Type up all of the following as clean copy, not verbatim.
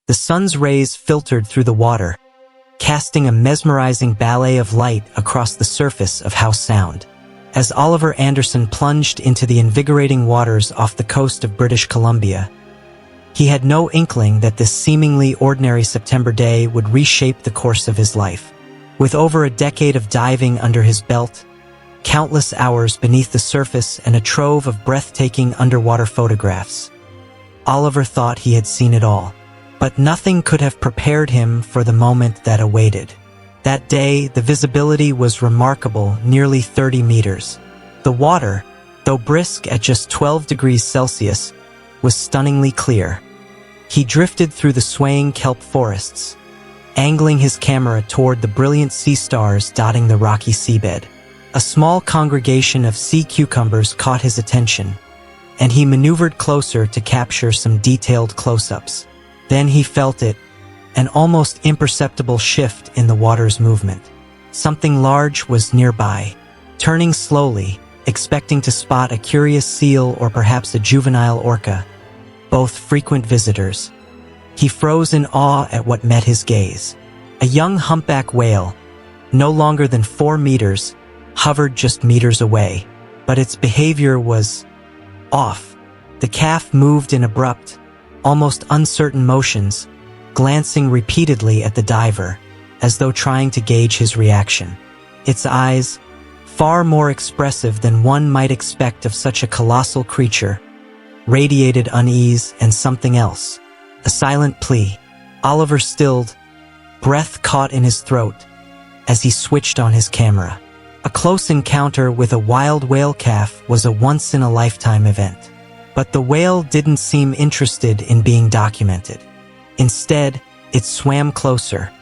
The sun's rays filtered through the water, casting a mesmerizing ballet of light across the surface of House Sound. As Oliver Anderson plunged into the invigorating waters off the coast of British Columbia, he had no inkling that this seemingly ordinary September day would reshape the course of his life. With over a decade of diving under his belt, countless hours beneath the surface, and a trove of breathtaking underwater photographs, Oliver thought he had seen it all. But nothing could have prepared him for the moment that awaited. That day, the visibility was remarkable, nearly 30 meters. The water, though brisk at just 12 degrees Celsius, was stunningly clear. He drifted through the swaying kelp forests, angling his camera toward the brilliant sea stars dotting the rocky seabed. A small congregation of sea cucumbers caught his attention, and he maneuvered closer to capture some detailed close-ups. Then he felt it, an almost imperceptible shift in the water's movement. Something large was nearby. Turning slowly, expecting to spot a curious seal or perhaps a juvenile orca, both frequent visitors, he froze in awe at what met his gaze. A young humpback whale, no longer than 4 meters, hovered just meters away, but its behavior was off. The calf moved in abrupt, almost uncertain motions, glancing repeatedly at the diver, as though trying to gauge his reaction. Its eyes, far more expressive than one might expect of such a colossal creature, radiated unease and something else, a silent plea. Oliver stilled, breath caught in his throat, as he switched on his camera. A close encounter with a wild whale calf was a once-in-a-lifetime event. But the whale didn't seem interested in being documented. Instead, it swam closer,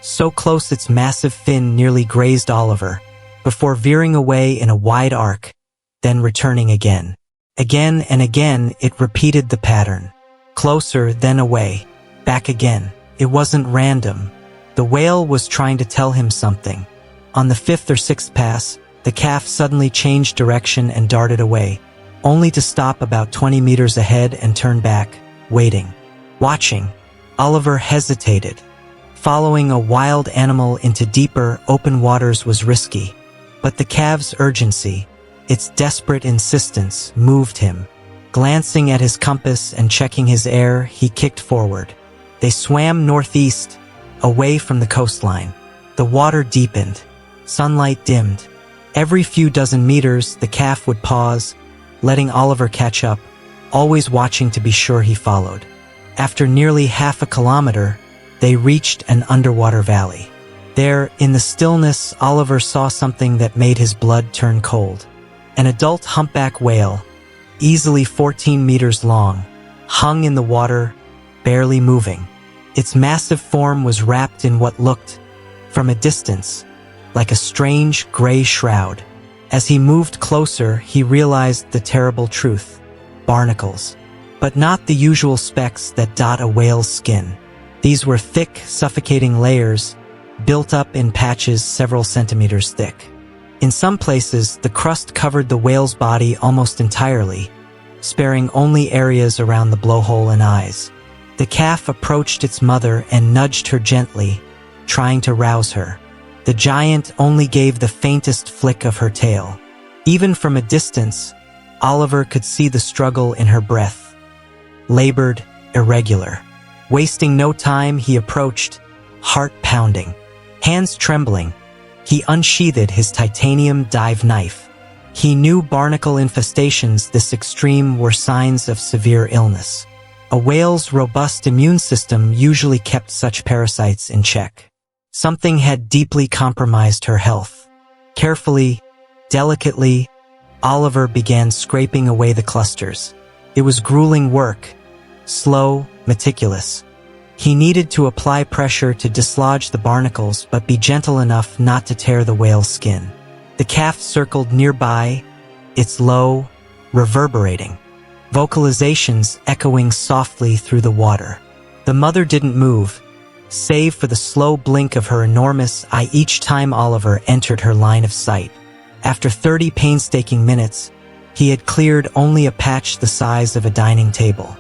so close its massive fin nearly grazed Oliver, before veering away in a wide arc, then returning again. Again and again it repeated the pattern. Closer, then away, back again. It wasn't random. The whale was trying to tell him something. On the 5th or 6th pass, the calf suddenly changed direction and darted away, only to stop about 20 meters ahead and turn back, waiting, watching. Oliver hesitated. Following a wild animal into deeper, open waters was risky, but the calf's urgency, its desperate insistence, moved him. Glancing at his compass and checking his air, he kicked forward. They swam northeast, away from the coastline. The water deepened. Sunlight dimmed. Every few dozen meters, the calf would pause, letting Oliver catch up, always watching to be sure he followed. After nearly half a kilometer, they reached an underwater valley. There, in the stillness, Oliver saw something that made his blood turn cold. An adult humpback whale, easily 14 meters long, hung in the water, barely moving. Its massive form was wrapped in what looked, from a distance, like a strange gray shroud. As he moved closer, he realized the terrible truth: barnacles. But not the usual specks that dot a whale's skin. These were thick, suffocating layers, built up in patches several centimeters thick. In some places, the crust covered the whale's body almost entirely, sparing only areas around the blowhole and eyes. The calf approached its mother and nudged her gently, trying to rouse her. The giant only gave the faintest flick of her tail. Even from a distance, Oliver could see the struggle in her breath. Labored, irregular. Wasting no time, he approached, heart pounding. Hands trembling, he unsheathed his titanium dive knife. He knew barnacle infestations this extreme were signs of severe illness. A whale's robust immune system usually kept such parasites in check. Something had deeply compromised her health. Carefully, delicately, Oliver began scraping away the clusters. It was grueling work, slow, meticulous. He needed to apply pressure to dislodge the barnacles but be gentle enough not to tear the whale's skin. The calf circled nearby, its low, reverberating vocalizations echoing softly through the water. The mother didn't move, save for the slow blink of her enormous eye each time Oliver entered her line of sight. After 30 painstaking minutes, he had cleared only a patch the size of a dining table.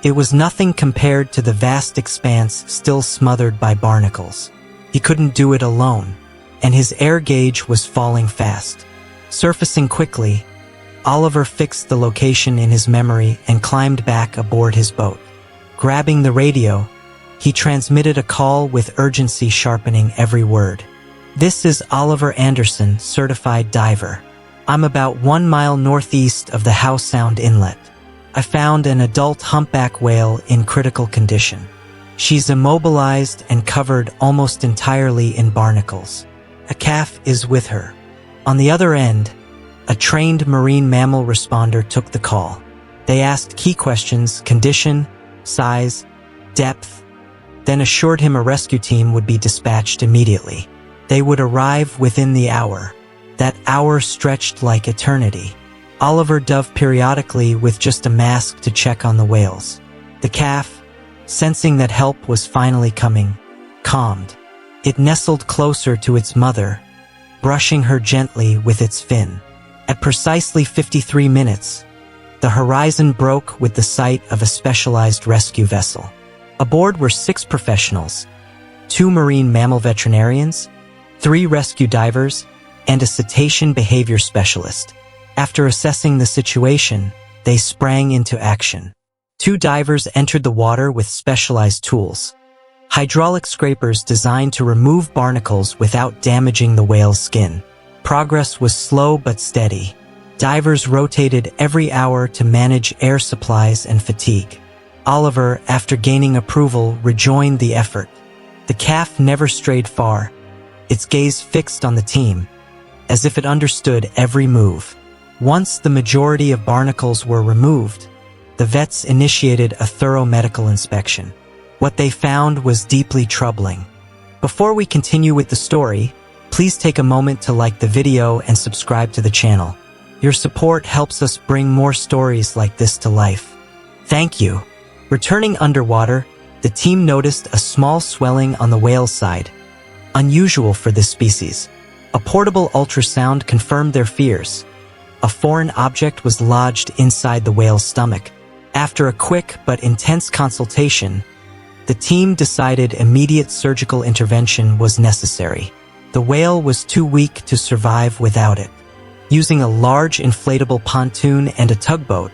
It was nothing compared to the vast expanse still smothered by barnacles. He couldn't do it alone, and his air gauge was falling fast. Surfacing quickly, Oliver fixed the location in his memory and climbed back aboard his boat. Grabbing the radio, he transmitted a call with urgency sharpening every word. "This is Oliver Anderson, certified diver. I'm about 1 mile northeast of the Howe Sound Inlet. I found an adult humpback whale in critical condition. She's immobilized and covered almost entirely in barnacles. A calf is with her." On the other end, a trained marine mammal responder took the call. They asked key questions: condition, size, depth, then assured him a rescue team would be dispatched immediately. They would arrive within the hour. That hour stretched like eternity. Oliver dove periodically with just a mask to check on the whales. The calf, sensing that help was finally coming, calmed. It nestled closer to its mother, brushing her gently with its fin. At precisely 53 minutes, the horizon broke with the sight of a specialized rescue vessel. Aboard were 6 professionals, 2 marine mammal veterinarians, 3 rescue divers, and a cetacean behavior specialist. After assessing the situation, they sprang into action. 2 divers entered the water with specialized tools, hydraulic scrapers designed to remove barnacles without damaging the whale's skin. Progress was slow but steady. Divers rotated every hour to manage air supplies and fatigue. Oliver, after gaining approval, rejoined the effort. The calf never strayed far, its gaze fixed on the team, as if it understood every move. Once the majority of barnacles were removed, the vets initiated a thorough medical inspection. What they found was deeply troubling. Before we continue with the story, please take a moment to like the video and subscribe to the channel. Your support helps us bring more stories like this to life. Thank you. Returning underwater, the team noticed a small swelling on the whale's side, unusual for this species. A portable ultrasound confirmed their fears. A foreign object was lodged inside the whale's stomach. After a quick but intense consultation, the team decided immediate surgical intervention was necessary. The whale was too weak to survive without it. Using a large inflatable pontoon and a tugboat,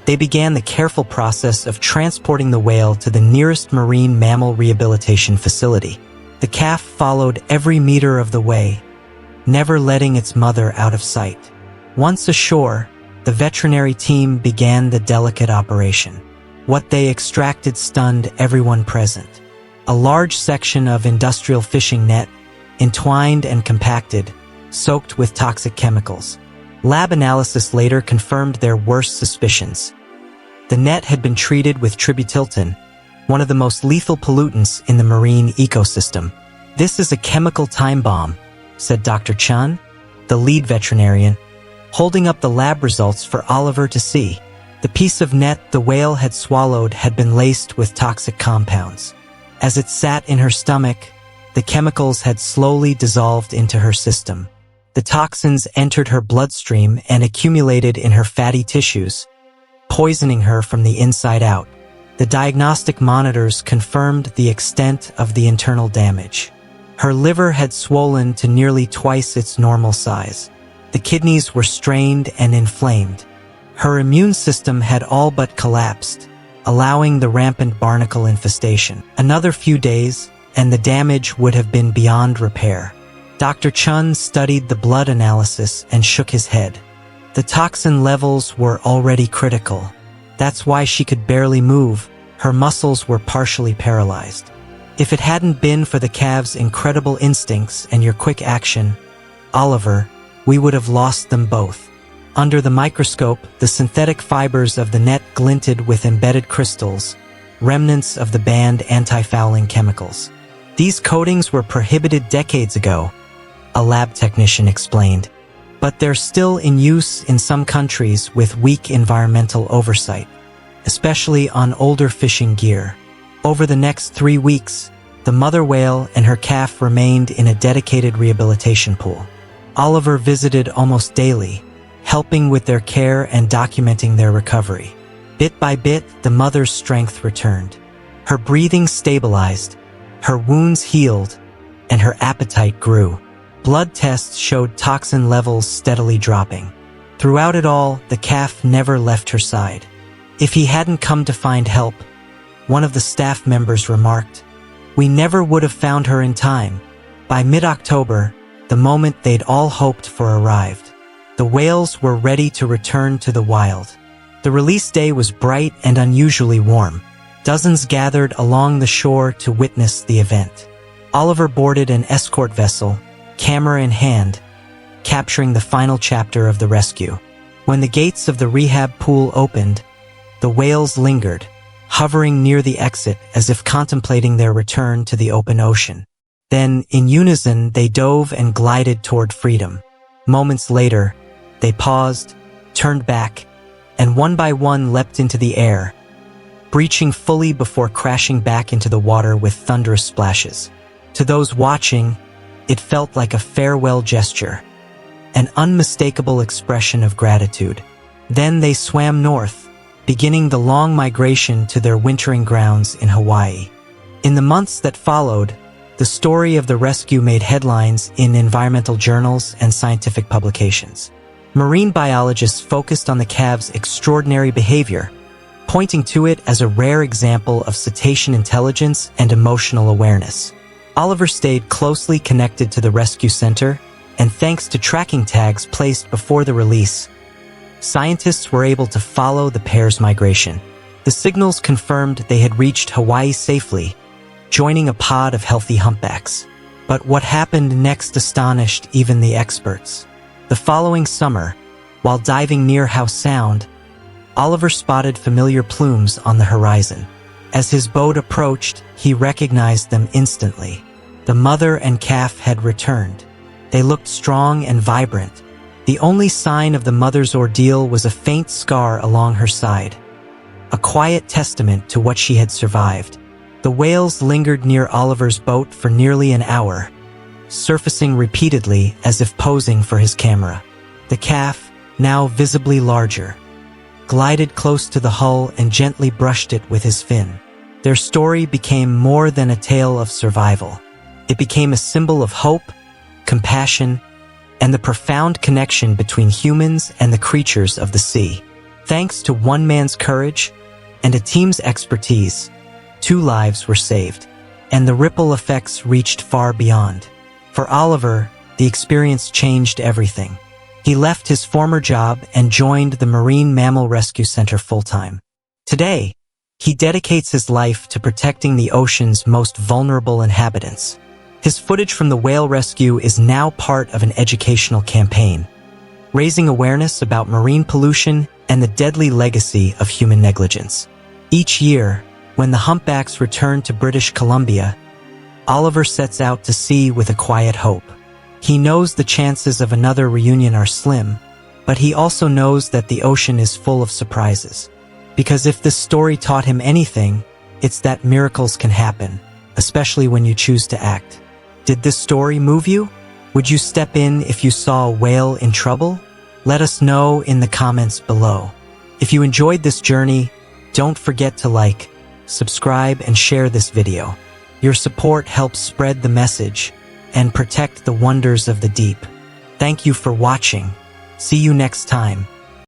they began the careful process of transporting the whale to the nearest marine mammal rehabilitation facility. The calf followed every meter of the way, never letting its mother out of sight. Once ashore, the veterinary team began the delicate operation. What they extracted stunned everyone present. A large section of industrial fishing net, entwined and compacted, soaked with toxic chemicals. Lab analysis later confirmed their worst suspicions. The net had been treated with tributyltin, one of the most lethal pollutants in the marine ecosystem. "This is a chemical time bomb," said Dr. Chun, the lead veterinarian, holding up the lab results for Oliver to see. The piece of net the whale had swallowed had been laced with toxic compounds. As it sat in her stomach, the chemicals had slowly dissolved into her system. The toxins entered her bloodstream and accumulated in her fatty tissues, poisoning her from the inside out. The diagnostic monitors confirmed the extent of the internal damage. Her liver had swollen to nearly twice its normal size. The kidneys were strained and inflamed. Her immune system had all but collapsed, allowing the rampant barnacle infestation. Another few days, and the damage would have been beyond repair. Dr. Chun studied the blood analysis and shook his head. The toxin levels were already critical. That's why she could barely move. Her muscles were partially paralyzed. If it hadn't been for the calf's incredible instincts and your quick action, Oliver, we would have lost them both. Under the microscope, the synthetic fibers of the net glinted with embedded crystals, remnants of the banned anti-fouling chemicals. These coatings were prohibited decades ago, a lab technician explained, but they're still in use in some countries with weak environmental oversight, especially on older fishing gear. Over the next 3 weeks, the mother whale and her calf remained in a dedicated rehabilitation pool. Oliver visited almost daily, helping with their care and documenting their recovery. Bit by bit, the mother's strength returned. Her breathing stabilized, her wounds healed, and her appetite grew. Blood tests showed toxin levels steadily dropping. Throughout it all, the calf never left her side. If he hadn't come to find help, one of the staff members remarked, "We never would have found her in time." By mid-October, the moment they'd all hoped for arrived. The whales were ready to return to the wild. The release day was bright and unusually warm. Dozens gathered along the shore to witness the event. Oliver boarded an escort vessel, camera in hand, capturing the final chapter of the rescue. When the gates of the rehab pool opened, the whales lingered, hovering near the exit as if contemplating their return to the open ocean. Then, in unison, they dove and glided toward freedom. Moments later, they paused, turned back, and one by one leapt into the air, breaching fully before crashing back into the water with thunderous splashes. To those watching, it felt like a farewell gesture, an unmistakable expression of gratitude. Then they swam north, beginning the long migration to their wintering grounds in Hawaii. In the months that followed, the story of the rescue made headlines in environmental journals and scientific publications. Marine biologists focused on the calves' extraordinary behavior, pointing to it as a rare example of cetacean intelligence and emotional awareness. Oliver stayed closely connected to the rescue center, and thanks to tracking tags placed before the release, scientists were able to follow the pair's migration. The signals confirmed they had reached Hawaii safely, joining a pod of healthy humpbacks. But what happened next astonished even the experts. The following summer, while diving near Howe Sound, Oliver spotted familiar plumes on the horizon. As his boat approached, he recognized them instantly. The mother and calf had returned. They looked strong and vibrant. The only sign of the mother's ordeal was a faint scar along her side, a quiet testament to what she had survived. The whales lingered near Oliver's boat for nearly an hour, surfacing repeatedly as if posing for his camera. The calf, now visibly larger, glided close to the hull and gently brushed it with his fin. Their story became more than a tale of survival. It became a symbol of hope, compassion, and the profound connection between humans and the creatures of the sea. Thanks to one man's courage and a team's expertise, 2 lives were saved, and the ripple effects reached far beyond. For Oliver, the experience changed everything. He left his former job and joined the Marine Mammal Rescue Center full-time. Today, he dedicates his life to protecting the ocean's most vulnerable inhabitants. His footage from the whale rescue is now part of an educational campaign, raising awareness about marine pollution and the deadly legacy of human negligence. Each year, when the humpbacks return to British Columbia, Oliver sets out to sea with a quiet hope. He knows the chances of another reunion are slim, but he also knows that the ocean is full of surprises. Because if this story taught him anything, it's that miracles can happen, especially when you choose to act. Did this story move you? Would you step in if you saw a whale in trouble? Let us know in the comments below. If you enjoyed this journey, don't forget to like, subscribe, and share this video. Your support helps spread the message and protect the wonders of the deep. Thank you for watching. See you next time.